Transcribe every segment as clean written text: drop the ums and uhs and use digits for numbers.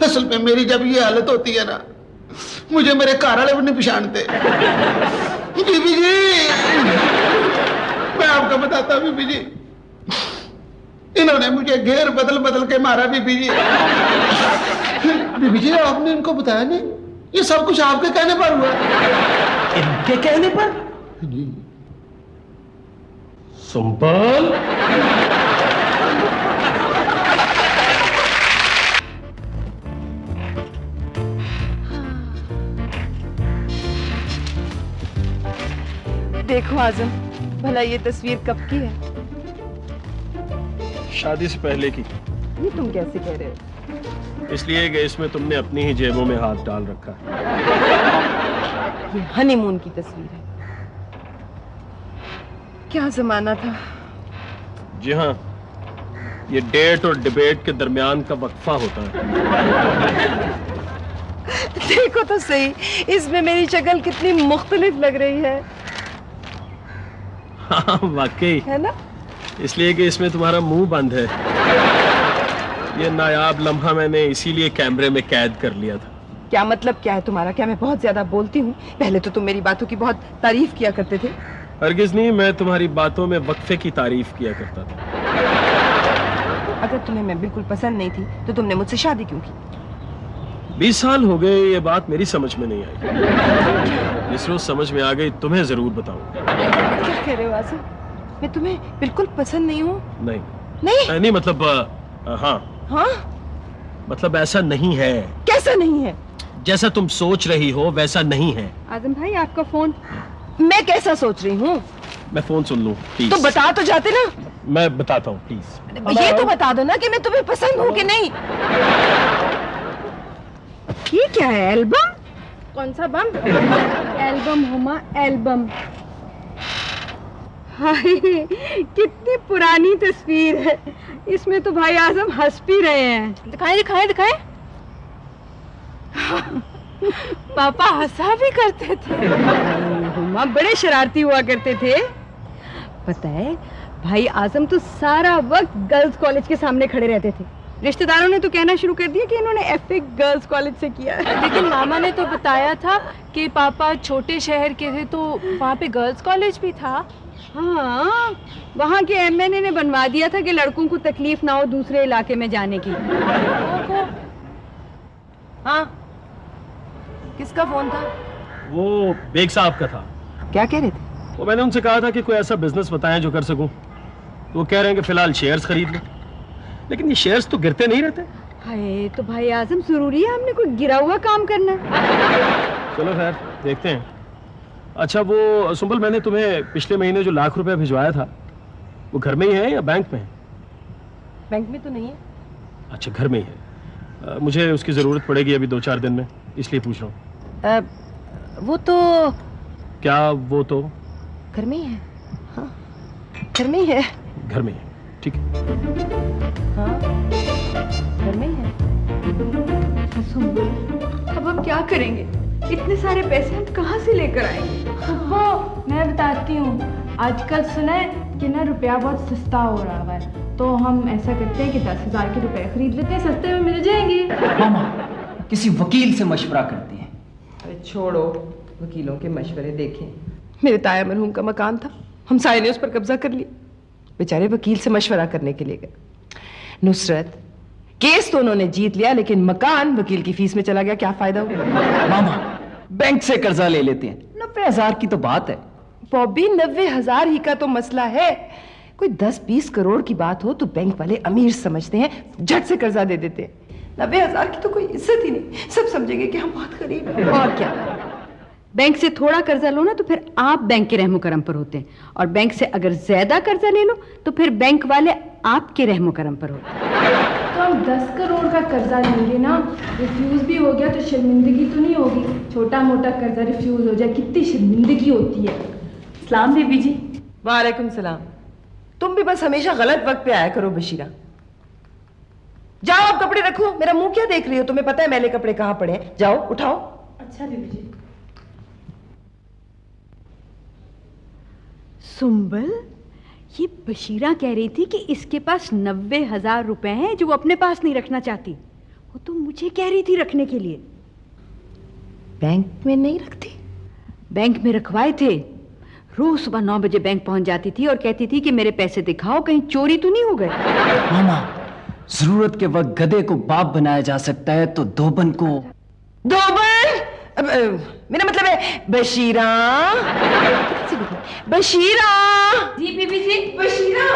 असल में मेरी जब ये हालत होती है ना, मुझे मेरे घर वाले भी नहीं पहचानते। बीबी जी, मैं आपको बताता हूँ बीबी जी, इन्होंने मुझे घेर बदल बदल के मारा बीबी जी। बीबी जी, आपने इनको बताया नहीं? ये सब कुछ आपके कहने पर हुआ। इनके कहने पर? जी। सुंबल, देखो आजम, भला ये तस्वीर कब की है? शादी से पहले की। ये तुम कैसे कह रहे हो? इसलिए कि इसमें तुमने अपनी ही जेबों में हाथ डाल रखा है। ये हनीमून की तस्वीर है। क्या जमाना था। जी हाँ, ये डेट और डिबेट के दरमियान का वक्फा होता है। देखो तो सही, इसमें मेरी शक्ल कितनी मुख्तलिफ लग रही है। हाँ वाकई है ना? इसलिए कि इसमें तुम्हारा मुंह बंद है। ये नायाब लम्हा मैंने इसीलिए कैमरे में कैद कर लिया था। क्या मतलब क्या है तुम्हारा? क्या मैं बहुत ज्यादा बोलती हूँ? पहले तो तुम मेरी बातों की बहुत तारीफ किया करते थे। हरगिज नहीं, मैं तुम्हारी बातों में वक्फे की तारीफ किया करता था। अगर तुम्हें मैं बिल्कुल पसंद नहीं थी तो तुमने मुझसे शादी क्यों की? 20 साल हो गए, ये बात मेरी समझ में नहीं आई। जिस रोज समझ में आ गई तुम्हें जरूर बताऊंगा। क्या कह रहे हो आसिम? मैं तुम्हें बिल्कुल पसंद नहीं हूँ। नहीं नहीं मतलब हाँ हाँ, मतलब ऐसा नहीं है। कैसा नहीं है? जैसा तुम सोच रही हो वैसा नहीं है। आजम भाई, आपका फोन। मैं कैसा सोच रही हूँ? मैं फोन सुन लूं प्लीज? तो बता तो जाते ना। मैं बताता हूँ प्लीज। ये तो बता दो ना कि मैं तुम्हें पसंद हूँ कि नहीं। ये क्या है? एल्बम? कौन सा बम? Album Huma, album. हाय, कितनी पुरानी तस्वीर है। इसमें तो भाई आजम हंस भी रहे हैं। दिखाएं दिखाएं दिखाएं। पापा हंसा भी करते थे। हुमा बड़े शरारती हुआ करते थे। पता है, भाई आजम तो सारा वक्त गर्ल्स कॉलेज के सामने खड़े रहते थे। रिश्तेदारों ने तो कहना शुरू कर दिया कि इन्होंने एफए गर्ल्स कॉलेज से किया है। लेकिन मामा ने तो बताया था कि पापा छोटे शहर के थे तो वहाँ पे गर्ल्स कॉलेज भी था। हाँ, वहाँ के एमएनए ने बनवा दिया था कि लड़कों को तकलीफ ना हो दूसरे इलाके में जाने की। हाँ, किसका फोन था? वो बेग साहब का था। क्या कह रहे थे? वो मैंने उनसे कहा था कि कोई ऐसा बिजनेस बताएं जो कर सकूं। तो वो कह रहे हैं कि फिलहाल शेयर्स खरीद लो। लेकिन ये शेयर्स तो गिरते नहीं रहते। हाय, तो भाई आजम जरूरी है हमने कोई गिरा हुआ काम करना है? चलो खैर देखते हैं। अच्छा वो सुंबल, मैंने तुम्हें पिछले महीने जो लाख रुपए भिजवाया था वो घर में ही है या बैंक में है? बैंक में तो नहीं है। अच्छा, घर में ही है। मुझे उसकी जरूरत पड़ेगी अभी 2-4 दिन में, इसलिए पूछ रहा हूँ। वो तो क्या वो तो घर में ही है। हाँ, घर में ही है। घर में ही है, ठीक है। हाँ, घर में ही है। अब हम क्या करेंगे? इतने सारे पैसे हम कहाँ से लेकर आएंगे? वो मैं बताती हूँ, आजकल सुना है कि ना रुपया बहुत सस्ता हो रहा है, तो हम ऐसा करते हैं कि 10,000 के रुपए खरीद लेते हैं, सस्ते में मिल जाएंगे। मामा, किसी वकील से मशवरा करते हैं। अरे छोड़ो, वकीलों के मशवरे देखें। मेरे ताया मरहूम का मकान था, हम सारे ने उस पर कब्जा कर लिया। बेचारे वकील से मशवरा करने के लिए गए। नुसरत, केस तो उन्होंने जीत लिया लेकिन मकान वकील की फीस में चला गया। क्या फायदा हुआ? मामा, बैंक से कर्जा ले लेते हैं, 90,000 की तो बात है। बॉबी, 90,000 ही का तो मसला है। कोई 10-20 करोड़ की बात हो तो बैंक वाले अमीर समझते हैं, झट से कर्जा दे देते हैं। 90,000 की तो कोई इज्जत ही नहीं, सब समझेंगे कि हम बहुत गरीब हैं। और क्या, बैंक से थोड़ा कर्जा लो ना तो फिर आप बैंक के रहमो करम पर होते हैं, और बैंक से अगर ज्यादा कर्जा ले लो तो फिर बैंक वाले आपके रहमो करम पर होते हैं। तो हम 10 करोड़ का कर्जा लेंगे ना, रिफ्यूज भी हो गया तो शर्मिंदगी तो नहीं होगी? छोटा मोटा कर्जा रिफ्यूज हो जाए, कितनी शर्मिंदगी होती है। सलाम बीबी जी। वालेकुम सलाम। तुम भी बस हमेशा गलत वक्त पे आया करो बशीरा। जाओ, आप कपड़े रखो। मेरा मुंह क्या देख रही हो? तुम्हें पता है मैले कपड़े कहाँ पड़े हैं। जाओ, उठाओ। अच्छा बीबी जी। सुंबल, ये बशीरा कह रही थी कि इसके पास 90,000 रुपए हैं जो वो अपने पास नहीं रखना चाहती। वो तो मुझे कह रही थी रखने के लिए। बैंक में नहीं रखती? बैंक में रखवाए थे। रोज सुबह 9 बजे बैंक पहुंच जाती थी और कहती थी कि मेरे पैसे दिखाओ, कहीं चोरी तो नहीं हो गए। मामा, जरूरत के वक्त गधे को बाप बनाया जा सकता है तो धोबन को। धोबन? मेरा मतलब है बशीरा। बशीरा जी बीबी जी। बशीरा,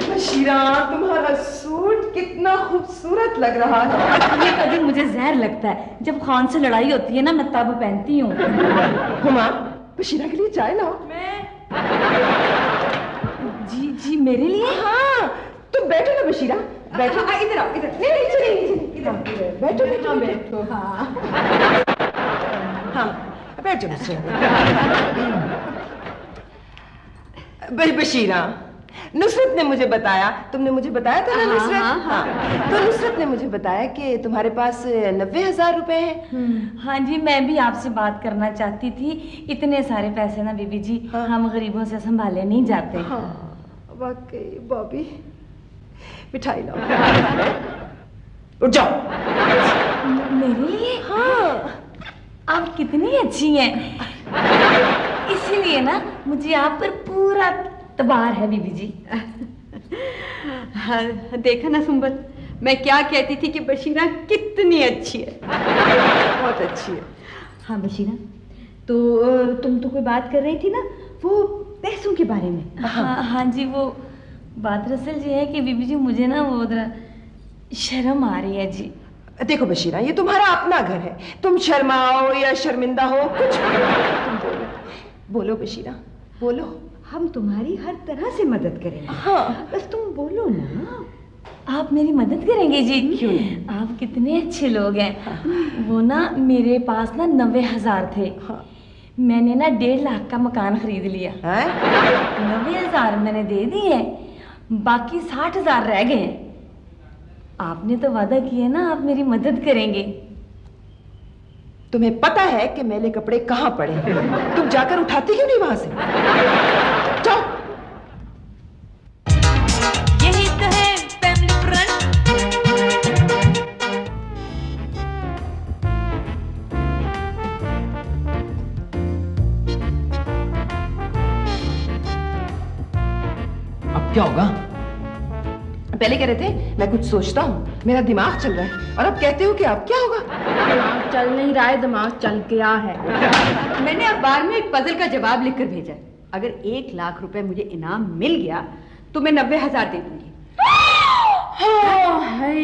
बशीरा तुम्हारा सूट कितना खूबसूरत लग रहा है। ये कभी मुझे जहर लगता है, जब खान से लड़ाई होती है ना मैं तब पहनती हूँ। हुमा, बशीरा के लिए चाय लाओ। जी जी मेरे लिए? हाँ, तुम बैठो ना बशीरा, बैठो। इधर आओ, इधर। नहीं नीचे नहीं, इधर बैठो, बैठो बैठो। हाँ बैठ जाओ बशीरा। नुसरत ने मुझे बताया, तुमने मुझे बताया था ना नुसरत? हाँ। तो नुसरत ने मुझे बताया कि तुम्हारे पास 90,000 रुपए हैं। हाँ जी, मैं भी आपसे बात करना चाहती थी। इतने सारे पैसे ना बीबी जी, हाँ। हम गरीबों से संभाले नहीं जाते। हाँ वाकई बॉबी, मिठाई लाओ। उठ जाओ। मेरे लिए? हाँ। आप कितनी अच्छी हैं, इसीलिए ना मुझे आप पर पूरा तबार है बीबी जी। हाँ, देखा ना सुंबल, मैं क्या कहती थी कि बशीरा कितनी अच्छी है। बहुत अच्छी है। हाँ बशीरा, तो तुम तो कोई बात कर रही थी ना, वो पैसों के बारे में। हाँ हाँ जी, वो बात दरअसल ये है कि बीबी जी मुझे ना वो शर्म आ रही है जी। देखो बशीरा, ये तुम्हारा अपना घर है, तुम शर्माओ या शर्मिंदा हो कुछ भी, तुम बोलो। बोलो बशीरा, बोलो। हम तुम्हारी हर तरह से मदद करेंगे। हाँ बस तुम बोलो ना। आप मेरी मदद करेंगे जी? क्यों नहीं? आप कितने अच्छे लोग हैं। वो ना मेरे पास ना 90,000 थे। हाँ। मैंने ना 1.5 लाख का मकान खरीद लिया। 90,000 मैंने दे दिए, बाकी 60,000 रह गए। आपने तो वादा किया ना आप मेरी मदद करेंगे। तुम्हें पता है कि मैले कपड़े कहाँ पड़े हैं? तुम जाकर उठाती क्यों नहीं वहां से? जाओ। यही तो है फैमिली फ्रंट। अब क्या होगा? पहले कह रहे थे मैं कुछ सोचता हूँ, मेरा दिमाग चल रहा है, और अब कहते हो कि अब क्या होगा? दिमाग चल नहीं रहा है, दिमाग चल गया है। मैंने अखबार में एक पजल का जवाब लिखकर भेजा है। अगर 1 लाख रुपए मुझे इनाम मिल गया तो मैं 90,000 दे दूंगी। हाय,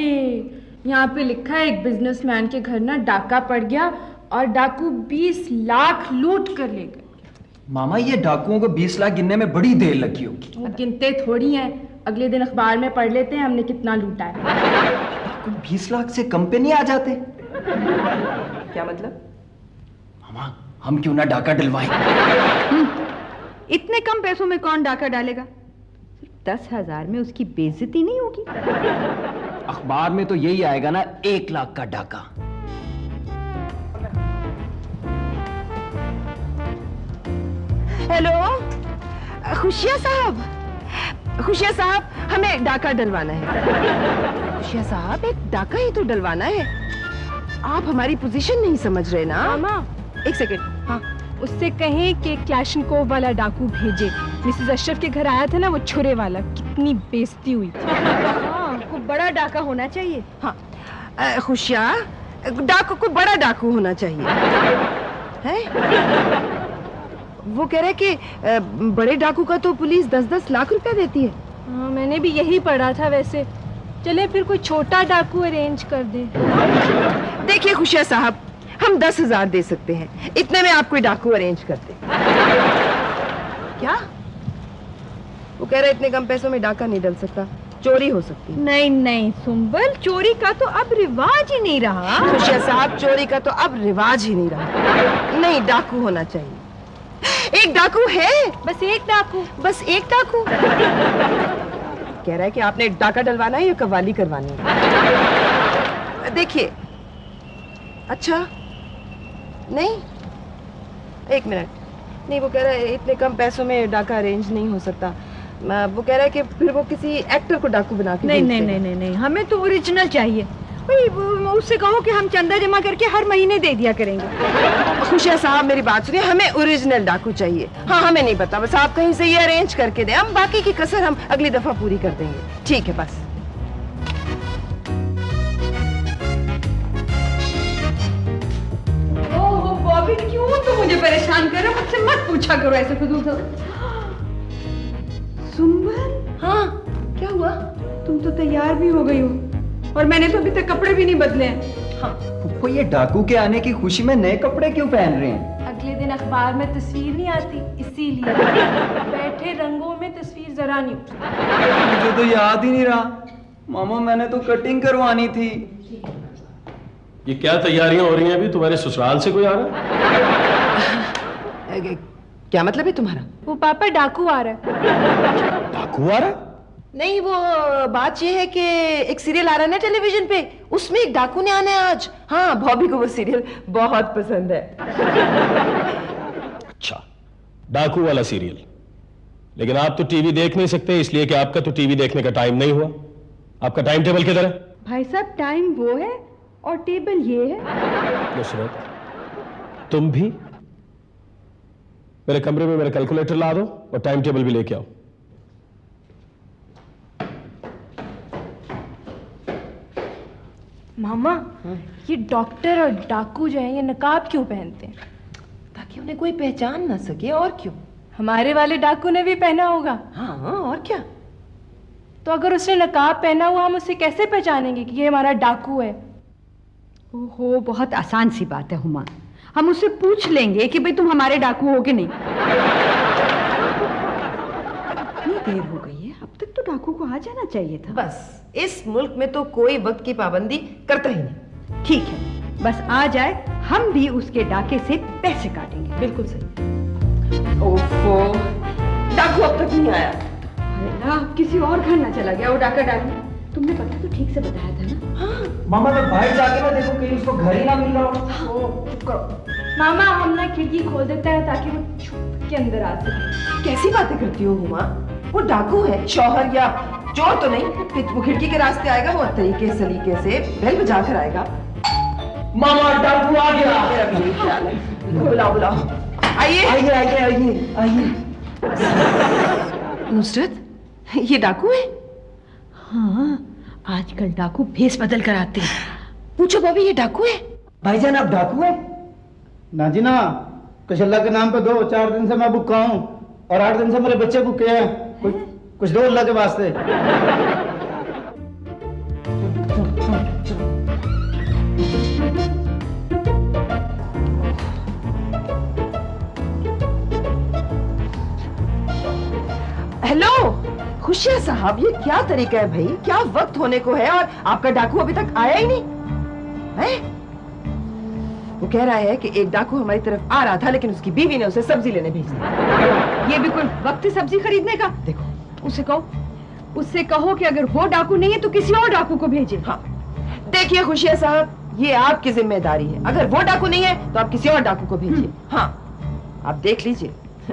यहाँ पे लिखा है एक बिजनेसमैन के घर ना डाका पड़ गया और डाकू 20 लाख लूट कर ले गए। मामा, ये डाकुओं को 20 लाख गिनने में बड़ी देर लगी होगी। वो गिनते थोड़ी हैं, अगले दिन अखबार में पढ़ लेते हैं हमने कितना लूटा है। डाकू 20 लाख से कम पे नहीं आ जाते? क्या मतलब? मामा, हम क्यों ना डाका डलवाएं? इतने कम पैसों में कौन डाका डालेगा? 10,000 में उसकी बेइज्जती नहीं होगी। अखबार में तो यही आएगा ना, 1 लाख का डाका। हेलो, खुशिया साहब। खुशिया साहब, हमें डाका डलवाना है। खुशिया साहब, एक डाका ही तो डलवाना है। आप हमारी पोजीशन नहीं समझ रहे ना? मामा, एक सेकंड। हाँ, उससे कहें कि क्लैशनकोव वाला डाकू भेजे। मिसेस अशरफ के घर आया था ना वो छुरे वाला, कितनी बेइज्जती हुई थी। हाँ, को बड़ा डाका होना चाहिए। हाँ। खुशिया, डाकू को बड़ा डाकू होना चाहिए है? वो कह रहे कि बड़े डाकू का तो पुलिस 10-10 लाख रुपया देती है। हाँ, मैंने भी यही पढ़ा था वैसे। चले फिर कोई छोटा डाकू अरेंज कर दे। देखिए खुशिया साहब, हम 10,000 दे सकते हैं, इतने में आप कोई डाकू अरेंज करते। क्या? वो कह रहे इतने कम पैसों में डाका नहीं डल सकता, चोरी हो सकती है। नहीं नहीं सुंबल, चोरी का तो अब रिवाज ही नहीं रहा। खुशिया साहब, चोरी का तो अब रिवाज ही नहीं रहा। नहीं, डाकू होना चाहिए। एक डाकू है, बस एक डाकू। बस एक डाकू। कह रहा है कि आपने डाका डलवाना है या कव्वाली करवानी है। देखिए, अच्छा नहीं, एक मिनट, नहीं वो कह रहा है इतने कम पैसों में डाका अरेंज नहीं हो सकता। वो कह रहा है कि फिर वो किसी एक्टर को डाकू बना के नहीं भेज नहीं देगा। नहीं नहीं नहीं, हमें तो ओरिजिनल चाहिए। उससे कहो कि हम चंदा जमा करके हर महीने दे दिया करेंगे। खुशिया साहब मेरी बात सुनिए, हमें ओरिजिनल डाकू चाहिए। हाँ हमें नहीं पता, बस आप कहीं से ये अरेंज करके दें, हम बाकी की कसर हम अगली दफा पूरी कर देंगे। ठीक है बस। ओह बॉबी, क्यों तुम मुझे परेशान कर रहे हो? मुझसे मत पूछा करो ऐसे फजूल से। सुंबल, हाँ क्या हुआ? तुम तो तैयार भी हो गई हो और मैंने तो अभी तक कपड़े भी नहीं बदले हैं। हाँ फूफो, ये डाकू के आने की खुशी में नए कपड़े क्यों पहन रहे हैं? अगले दिन अखबार में तस्वीर नहीं आती, इसीलिए बैठे रंगों में तस्वीर जरा नहीं उठती। मुझे तो याद ही नहीं रहा। मामा मैंने तो कटिंग करवानी थी। ये क्या तैयारियां हो रही हैं? अभी तुम्हारे ससुराल से कोई आ रहा है? क्या मतलब है तुम्हारा? वो पापा डाकू आ रहा है। डाकू आ रहा है? नहीं वो बात ये है कि एक सीरियल आ रहा है ना टेलीविजन पे, उसमें एक डाकू ने आना है आज। हाँ बॉबी को वो सीरियल बहुत पसंद है। अच्छा, डाकू वाला सीरियल। लेकिन आप तो टीवी देख नहीं सकते, इसलिए कि आपका तो टीवी देखने का टाइम नहीं हुआ। आपका टाइम टेबल किधर है? भाई साहब टाइम वो है और टेबल ये है। नुसरत, तुम भी मेरे कमरे में मेरा कैलकुलेटर ला दो और टाइम टेबल भी लेके आओ। मामा, ये डॉक्टर और डाकू जो है ये नकाब क्यों पहनते हैं? ताकि उन्हें कोई पहचान ना सके, और क्यों? हमारे वाले डाकू ने भी पहना होगा। हाँ और क्या? तो अगर उसने नकाब पहना हुआ, हम उसे कैसे पहचानेंगे कि ये हमारा डाकू है? ओहो, बहुत आसान सी बात है हुमा। हम उससे पूछ लेंगे कि भाई तुम हमारे डाकू हो कि नहीं। इतनी देर हो गई है, अब तक तो डाकू को आ जाना चाहिए था। बस इस मुल्क में तो कोई वक्त की पाबंदी करता ही नहीं। ठीक है, बस आ जाए, हम भी उसके डाके से पैसे काटेंगे। बिल्कुल सही। ओफो, डाकू अब तक नहीं आया। अरे किसी और घर ना चला गया वो डाका डालने। तुमने पता तो ठीक से बताया था ना? हाँ मामा मैं बाहर जाके ना देखो कहीं उसको घर ही ना मिल रहा हो। चुप करो। मामा, हम ना खिड़की खोल देता है ताकि वो छुप के अंदर आ सके। कैसी बातें करती हो हुमा? वो डाकू है, शौहर या चोर तो नहीं कि वो खिड़की के रास्ते आएगा। वो तरीके सलीके से बेल बजा कर आएगा। मामा डाकू आ गया। मेरा भी यही ख्याल है। बुलाओ बुलाओ, आइए आइए आइए आइए आइए। नुसरत, ये डाकू है? हाँ, आजकल डाकू भेस बदल कर आते हैं। पूछो बॉबी, ये डाकू है? भाईजान आप डाकू है? ना जी ना, कुछ अल्लाह के नाम पे दो। 4 दिन से मैं भूखा हूँ और 8 दिन से मेरे बच्चे भूखे हैं। कुछ दो अल्लाह के वास्ते। हेलो खुशिया साहब, ये क्या तरीका है भाई? क्या वक्त होने को है और आपका डाकू अभी तक आया ही नहीं है? वो कह रहा है कि एक डाकू हमारी तरफ आ रहा था, लेकिन उसकी बीवी ने उसे सब्जी लेने भेज दिया। ये भी कोई वक्त है सब्जी खरीदने का? देखो उससे कहो कि अगर वो डाकू नहीं है तो किसी और डाकू को भेजे। हाँ देखिए खुशिया साहब, ये आपकी जिम्मेदारी है। अगर वो डाकू नहीं है तो आप किसी और डाकू को भेजिए। हाँ आप देख लीजिए,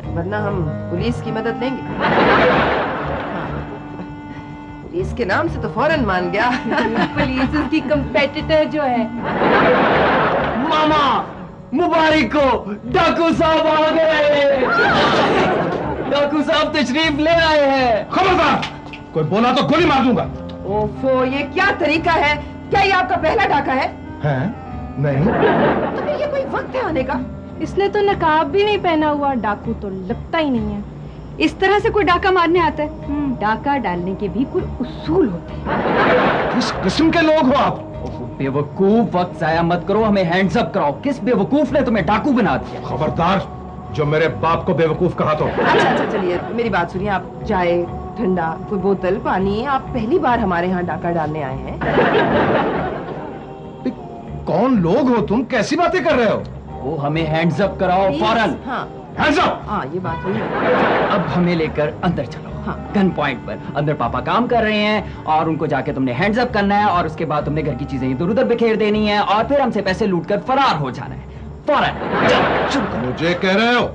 वरना हम पुलिस की मदद लेंगे। हाँ, पुलिस के नाम से तो फौरन मान गया। पुलिस उसकी कंपेटिटर जो है। मामा मुबारक हो, डाकू साहब आ गए। डाकू साहब तशरीफ ले आए हैं। खबरदार, कोई बोला तो गोली मार दूंगा। ओफो, ये क्या तरीका है? क्या ये आपका पहला डाका है? नहीं। तो फिर ये कोई वक्त है आने का? इसने तो नकाब भी नहीं पहना हुआ, डाकू तो लगता ही नहीं है। इस तरह से कोई डाका मारने आता है? डाका डालने के भी कोई उसूल होते हैं। किस किस्म के लोग हो आप? बेवकूफ, वक्त जाया मत करो, हमें हैंड्स अप कराओ। किस बेवकूफ ने तुम्हें डाकू बना दिया? खबरदार, जो मेरे बाप को बेवकूफ कहा तो। अच्छा चलिए मेरी बात सुनिए। आप चाय, ठंडा, कोई बोतल, पानी। आप पहली बार हमारे यहाँ डाका डालने आए हैं। कौन लोग हो तुम? कैसी बातें कर रहे हो? वो हमें हैंड्स अप कराओ फौरन। हाँ हैंड्स अप। हाँ ये बात हुई। अब हमें लेकर अंदर चलो। हाँ। गन पॉइंट पर अंदर पापा काम कर रहे हैं और उनको जाके तुमने हैंड्स अप करना है और उसके बाद तुमने घर की चीजें इधर उधर बिखेर देनी है और फिर हमसे पैसे लूटकर फरार हो जाना है फौरन। मुझे कह रहे हो?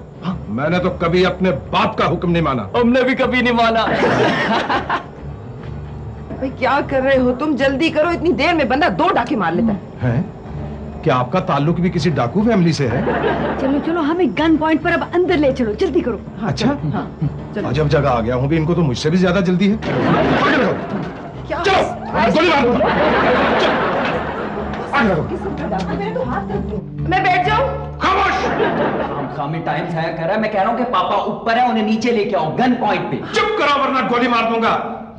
मैंने तो कभी अपने बाप का हुक्म नहीं माना। हमने भी कभी नहीं माना। भाई क्या कर रहे हो तुम? जल्दी करो, इतनी देर में बंदा 2 डाके मार लेता है। हैं? क्या आपका ताल्लुक भी किसी डाकू फैमिली से है? चलो चलो हमें गन पॉइंट पर अब अंदर ले चलो, जल्दी करो। अच्छा, हाँ, चलो। अजब जगह आ गया हूँ भी, इनको तो मुझसे भी ज्यादा जल्दी है। क्या चलो, गोली मार दो। मेरे तो हाथ तक दो। मैं बैठ जाऊं? खामोश! खामी टाइम जाया कर रहा है। मैं कह रहा हूँ कि पापा ऊपर है, उन्हें नीचे लेके आओ गन पॉइंट पे। चुप करो वरना गोली मार दूंगा।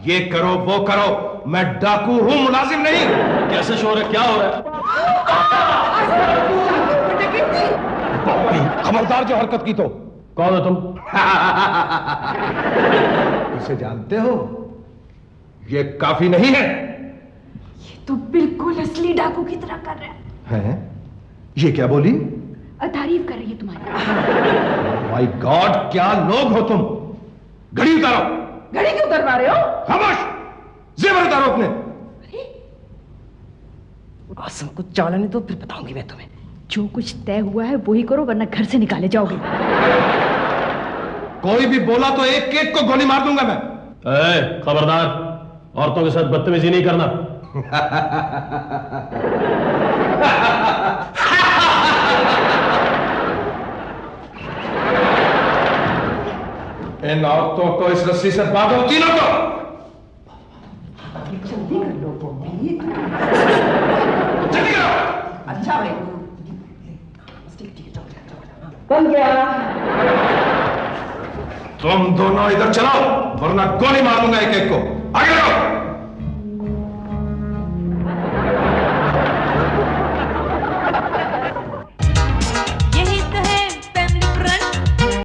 ये करो वो करो, मैं डाकू हूँ, मुलाजिम नहीं। कैसे शोर है? क्या हो रहा है? खबरदार जो हरकत की तो। कौन हो तुम? इसे जानते हो? ये काफी नहीं है। ये तो बिल्कुल असली डाकू की तरह कर रहा है। हैं? ये क्या बोली? तारीफ कर रही है तुम्हारी। माय गॉड, क्या लोग हो तुम! घड़ी उतारो। घड़ी क्यों उतरवा रहे हो? खामोश! जेवर उतारो अपने। आसम को चालाने दो, फिर बताऊंगी मैं तुम्हें। जो कुछ तय हुआ है वही करो, वरना घर से निकाले जाओगे। कोई भी बोला तो एक एक को गोली मार दूंगा मैं। खबरदार, औरतों के साथ बदतमीजी नहीं करना। इन औरतों को इस रस्सी से बांधो, तीनों को। जल्दी कर लो बॉबी। जल्दी करो। अच्छा भाई, बन गया। तुम दोनों इधर चलो, वरना गोली मार दूंगा एक एक को। आगे बढ़ो।